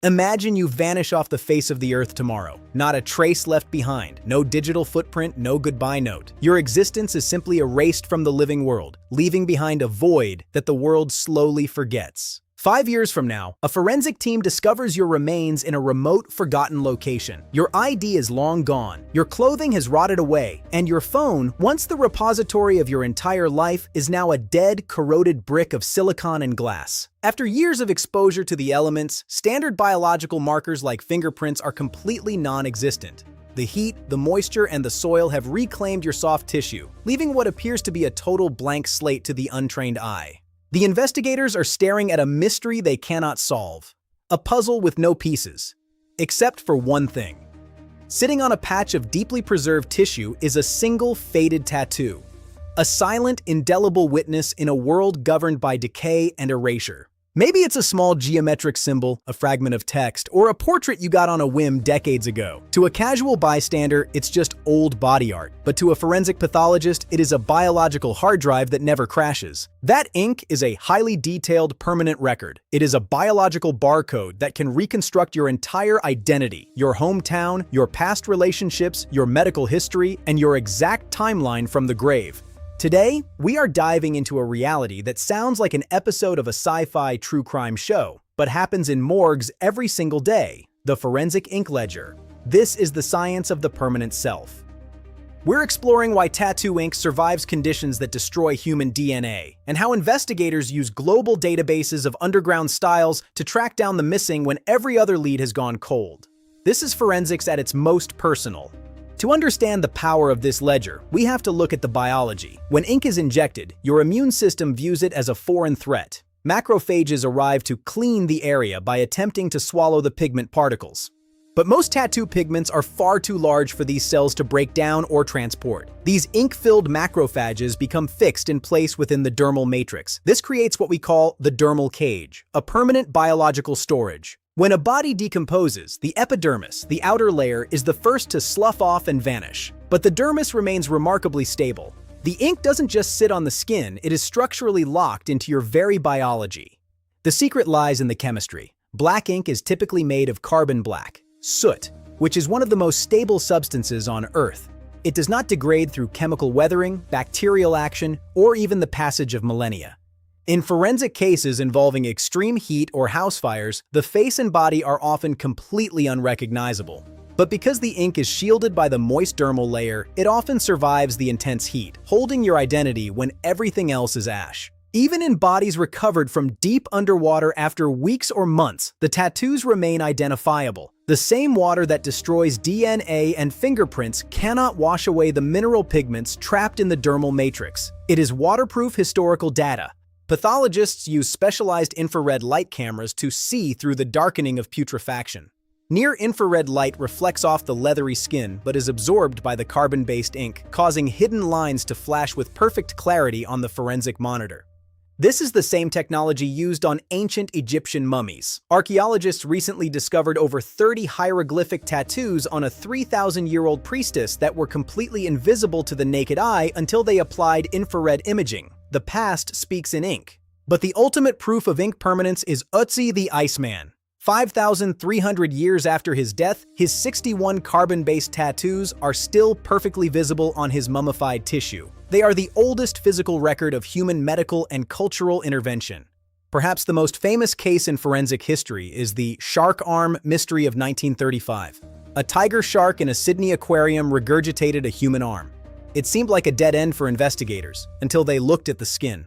Imagine you vanish off the face of the earth tomorrow. Not a trace left behind, no digital footprint, no goodbye note. Your existence is simply erased from the living world, leaving behind a void that the world slowly forgets. 5 years from now, a forensic team discovers your remains in a remote, forgotten location. Your ID is long gone, your clothing has rotted away, and your phone, once the repository of your entire life, is now a dead, corroded brick of silicon and glass. After years of exposure to the elements, standard biological markers like fingerprints are completely non-existent. The heat, the moisture, and the soil have reclaimed your soft tissue, leaving what appears to be a total blank slate to the untrained eye. The investigators are staring at a mystery they cannot solve. A puzzle with no pieces. Except for one thing. Sitting on a patch of deeply preserved tissue is a single faded tattoo. A silent, indelible witness in a world governed by decay and erasure. Maybe it's a small geometric symbol, a fragment of text, or a portrait you got on a whim decades ago. To a casual bystander, it's just old body art. But to a forensic pathologist, it is a biological hard drive that never crashes. That ink is a highly detailed, permanent record. It is a biological barcode that can reconstruct your entire identity, your hometown, your past relationships, your medical history, and your exact timeline from the grave. Today, we are diving into a reality that sounds like an episode of a sci-fi true crime show, but happens in morgues every single day: the forensic ink ledger. This is the science of the permanent self. We're exploring why tattoo ink survives conditions that destroy human DNA, and how investigators use global databases of underground styles to track down the missing when every other lead has gone cold. This is forensics at its most personal. To understand the power of this ledger, we have to look at the biology. When ink is injected, your immune system views it as a foreign threat. Macrophages arrive to clean the area by attempting to swallow the pigment particles. But most tattoo pigments are far too large for these cells to break down or transport. These ink-filled macrophages become fixed in place within the dermal matrix. This creates what we call the dermal cage, a permanent biological storage. When a body decomposes, the epidermis, the outer layer, is the first to slough off and vanish. But the dermis remains remarkably stable. The ink doesn't just sit on the skin, it is structurally locked into your very biology. The secret lies in the chemistry. Black ink is typically made of carbon black, soot, which is one of the most stable substances on Earth. It does not degrade through chemical weathering, bacterial action, or even the passage of millennia. In forensic cases involving extreme heat or house fires, the face and body are often completely unrecognizable. But because the ink is shielded by the moist dermal layer, it often survives the intense heat, holding your identity when everything else is ash. Even in bodies recovered from deep underwater after weeks or months, the tattoos remain identifiable. The same water that destroys DNA and fingerprints cannot wash away the mineral pigments trapped in the dermal matrix. It is waterproof historical data. Pathologists use specialized infrared light cameras to see through the darkening of putrefaction. Near-infrared light reflects off the leathery skin but is absorbed by the carbon-based ink, causing hidden lines to flash with perfect clarity on the forensic monitor. This is the same technology used on ancient Egyptian mummies. Archaeologists recently discovered over 30 hieroglyphic tattoos on a 3,000-year-old priestess that were completely invisible to the naked eye until they applied infrared imaging. The past speaks in ink. But the ultimate proof of ink permanence is Ötzi the Iceman. 5,300 years after his death, his 61 carbon-based tattoos are still perfectly visible on his mummified tissue. They are the oldest physical record of human medical and cultural intervention. Perhaps the most famous case in forensic history is the shark arm mystery of 1935. A tiger shark in a Sydney aquarium regurgitated a human arm. It seemed like a dead end for investigators, until they looked at the skin.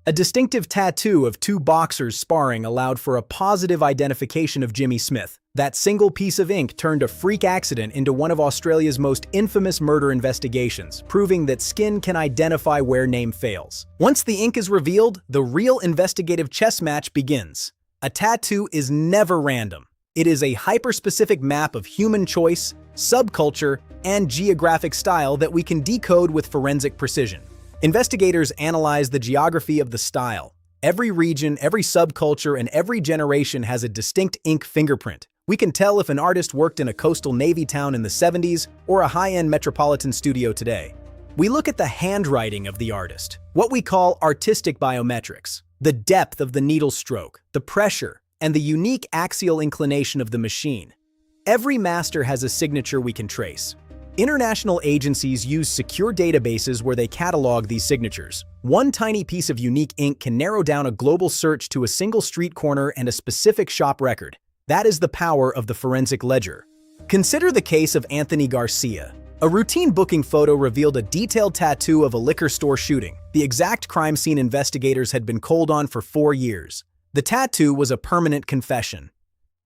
A distinctive tattoo of two boxers sparring allowed for a positive identification of Jimmy Smith. That single piece of ink turned a freak accident into one of Australia's most infamous murder investigations, proving that skin can identify where name fails. Once the ink is revealed, the real investigative chess match begins. A tattoo is never random. It is a hyper-specific map of human choice, subculture, and geographic style that we can decode with forensic precision. Investigators analyze the geography of the style. Every region, every subculture, and every generation has a distinct ink fingerprint. We can tell if an artist worked in a coastal navy town in the 70s or a high-end metropolitan studio today. We look at the handwriting of the artist, what we call artistic biometrics. The depth of the needle stroke, the pressure, and the unique axial inclination of the machine. Every master has a signature we can trace. International agencies use secure databases where they catalog these signatures. One tiny piece of unique ink can narrow down a global search to a single street corner and a specific shop record. That is the power of the forensic ledger. Consider the case of Anthony Garcia. A routine booking photo revealed a detailed tattoo of a liquor store shooting, the exact crime scene investigators had been cold on for 4 years. The tattoo was a permanent confession.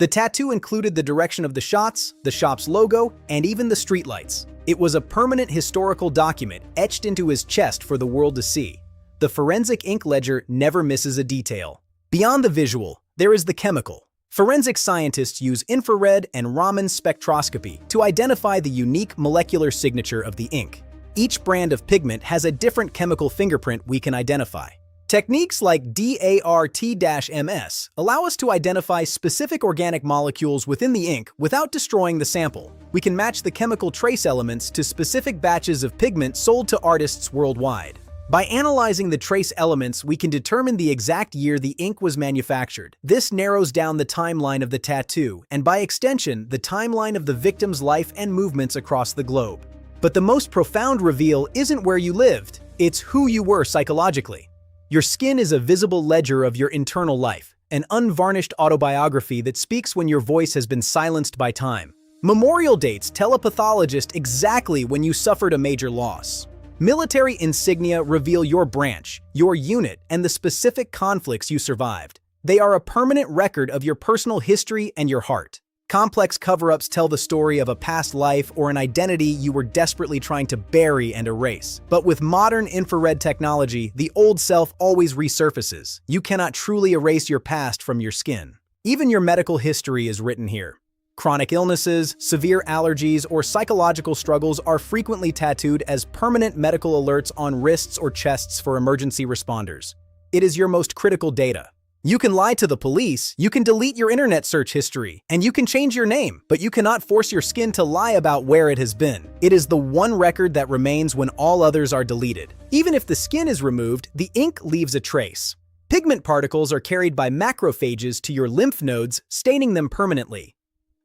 The tattoo included the direction of the shots, the shop's logo, and even the streetlights. It was a permanent historical document etched into his chest for the world to see. The forensic ink ledger never misses a detail. Beyond the visual, there is the chemical. Forensic scientists use infrared and Raman spectroscopy to identify the unique molecular signature of the ink. Each brand of pigment has a different chemical fingerprint we can identify. Techniques like DART-MS allow us to identify specific organic molecules within the ink without destroying the sample. We can match the chemical trace elements to specific batches of pigment sold to artists worldwide. By analyzing the trace elements, we can determine the exact year the ink was manufactured. This narrows down the timeline of the tattoo, and by extension, the timeline of the victim's life and movements across the globe. But the most profound reveal isn't where you lived, it's who you were psychologically. Your skin is a visible ledger of your internal life, an unvarnished autobiography that speaks when your voice has been silenced by time. Memorial dates tell a pathologist exactly when you suffered a major loss. Military insignia reveal your branch, your unit, and the specific conflicts you survived. They are a permanent record of your personal history and your heart. Complex cover-ups tell the story of a past life or an identity you were desperately trying to bury and erase. But with modern infrared technology, the old self always resurfaces. You cannot truly erase your past from your skin. Even your medical history is written here. Chronic illnesses, severe allergies, or psychological struggles are frequently tattooed as permanent medical alerts on wrists or chests for emergency responders. It is your most critical data. You can lie to the police, you can delete your internet search history, and you can change your name, but you cannot force your skin to lie about where it has been. It is the one record that remains when all others are deleted. Even if the skin is removed, the ink leaves a trace. Pigment particles are carried by macrophages to your lymph nodes, staining them permanently.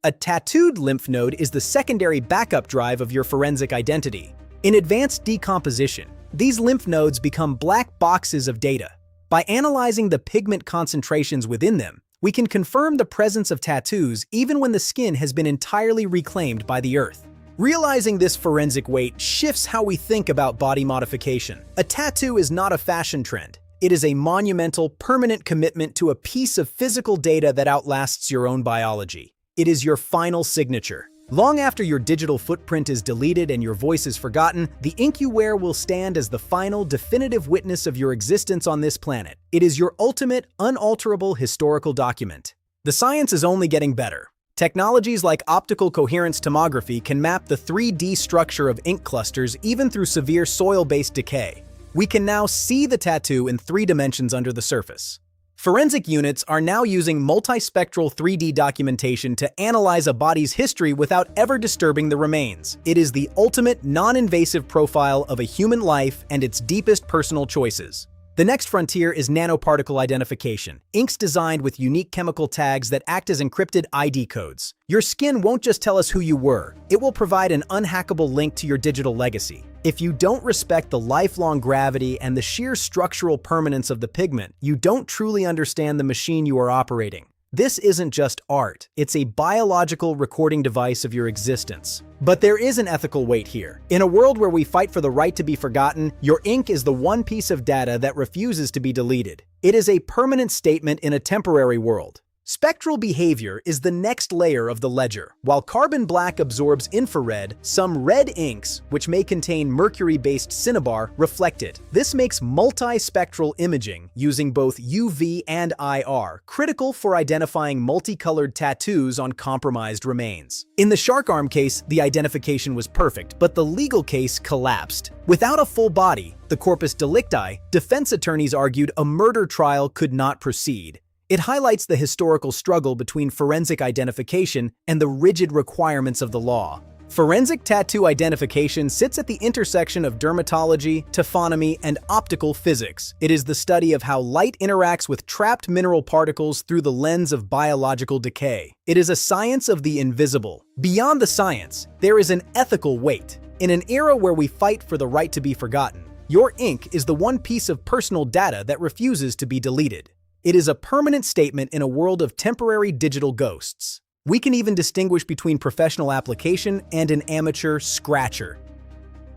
A tattooed lymph node is the secondary backup drive of your forensic identity. In advanced decomposition, these lymph nodes become black boxes of data. By analyzing the pigment concentrations within them, we can confirm the presence of tattoos even when the skin has been entirely reclaimed by the earth. Realizing this forensic weight shifts how we think about body modification. A tattoo is not a fashion trend. It is a monumental, permanent commitment to a piece of physical data that outlasts your own biology. It is your final signature. Long after your digital footprint is deleted and your voice is forgotten, the ink you wear will stand as the final, definitive witness of your existence on this planet. It is your ultimate, unalterable historical document. The science is only getting better. Technologies like optical coherence tomography can map the 3D structure of ink clusters even through severe soil-based decay. We can now see the tattoo in 3 dimensions under the surface. Forensic units are now using multispectral 3D documentation to analyze a body's history without ever disturbing the remains. It is the ultimate non-invasive profile of a human life and its deepest personal choices. The next frontier is nanoparticle identification, inks designed with unique chemical tags that act as encrypted ID codes. Your skin won't just tell us who you were, it will provide an unhackable link to your digital legacy. If you don't respect the lifelong gravity and the sheer structural permanence of the pigment, you don't truly understand the machine you are operating. This isn't just art, it's a biological recording device of your existence. But there is an ethical weight here. In a world where we fight for the right to be forgotten, your ink is the one piece of data that refuses to be deleted. It is a permanent statement in a temporary world. Spectral behavior is the next layer of the ledger. While carbon black absorbs infrared, some red inks, which may contain mercury-based cinnabar, reflect it. This makes multispectral imaging, using both UV and IR, critical for identifying multicolored tattoos on compromised remains. In the shark arm case, the identification was perfect, but the legal case collapsed. Without a full body, the corpus delicti, defense attorneys argued a murder trial could not proceed. It highlights the historical struggle between forensic identification and the rigid requirements of the law. Forensic tattoo identification sits at the intersection of dermatology, taphonomy, and optical physics. It is the study of how light interacts with trapped mineral particles through the lens of biological decay. It is a science of the invisible. Beyond the science, there is an ethical weight. In an era where we fight for the right to be forgotten, your ink is the one piece of personal data that refuses to be deleted. It is a permanent statement in a world of temporary digital ghosts. We can even distinguish between professional application and an amateur scratcher.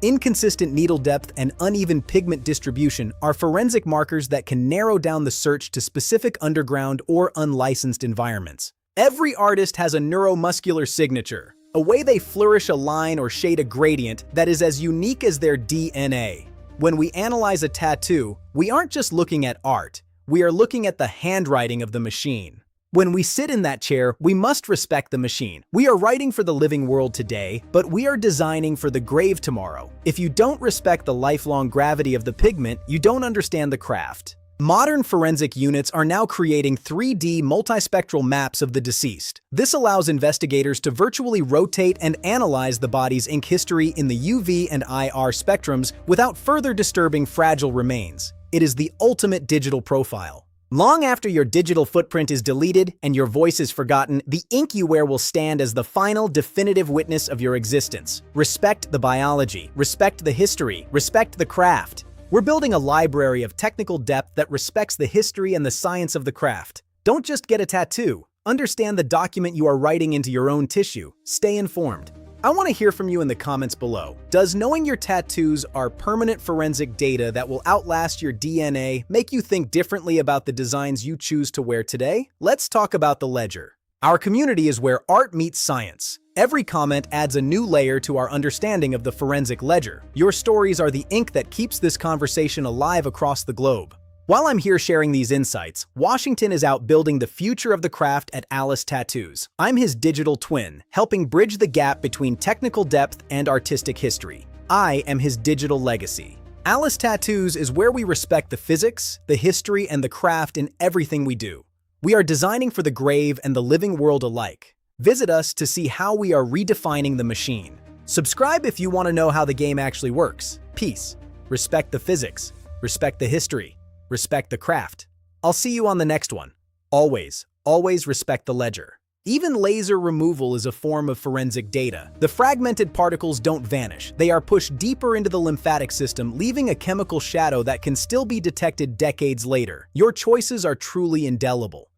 Inconsistent needle depth and uneven pigment distribution are forensic markers that can narrow down the search to specific underground or unlicensed environments. Every artist has a neuromuscular signature, a way they flourish a line or shade a gradient that is as unique as their DNA. When we analyze a tattoo, we aren't just looking at art, we are looking at the handwriting of the machine. When we sit in that chair, we must respect the machine. We are writing for the living world today, but we are designing for the grave tomorrow. If you don't respect the lifelong gravity of the pigment, you don't understand the craft. Modern forensic units are now creating 3D multispectral maps of the deceased. This allows investigators to virtually rotate and analyze the body's ink history in the UV and IR spectrums without further disturbing fragile remains. It is the ultimate digital profile. Long after your digital footprint is deleted and your voice is forgotten, the ink you wear will stand as the final, definitive witness of your existence. Respect the biology, respect the history, respect the craft. We're building a library of technical depth that respects the history and the science of the craft. Don't just get a tattoo. Understand the document you are writing into your own tissue. Stay informed. I want to hear from you in the comments below. Does knowing your tattoos are permanent forensic data that will outlast your DNA make you think differently about the designs you choose to wear today? Let's talk about the ledger. Our community is where art meets science. Every comment adds a new layer to our understanding of the forensic ledger. Your stories are the ink that keeps this conversation alive across the globe. While I'm here sharing these insights, Washington is out building the future of the craft at Alice Tattoos. I'm his digital twin, helping bridge the gap between technical depth and artistic history. I am his digital legacy. Alice Tattoos is where we respect the physics, the history, and the craft in everything we do. We are designing for the grave and the living world alike. Visit us to see how we are redefining the machine. Subscribe if you want to know how the game actually works. Peace. Respect the physics. Respect the history. Respect the craft. I'll see you on the next one. Always, always respect the ledger. Even laser removal is a form of forensic data. The fragmented particles don't vanish. They are pushed deeper into the lymphatic system, leaving a chemical shadow that can still be detected decades later. Your choices are truly indelible.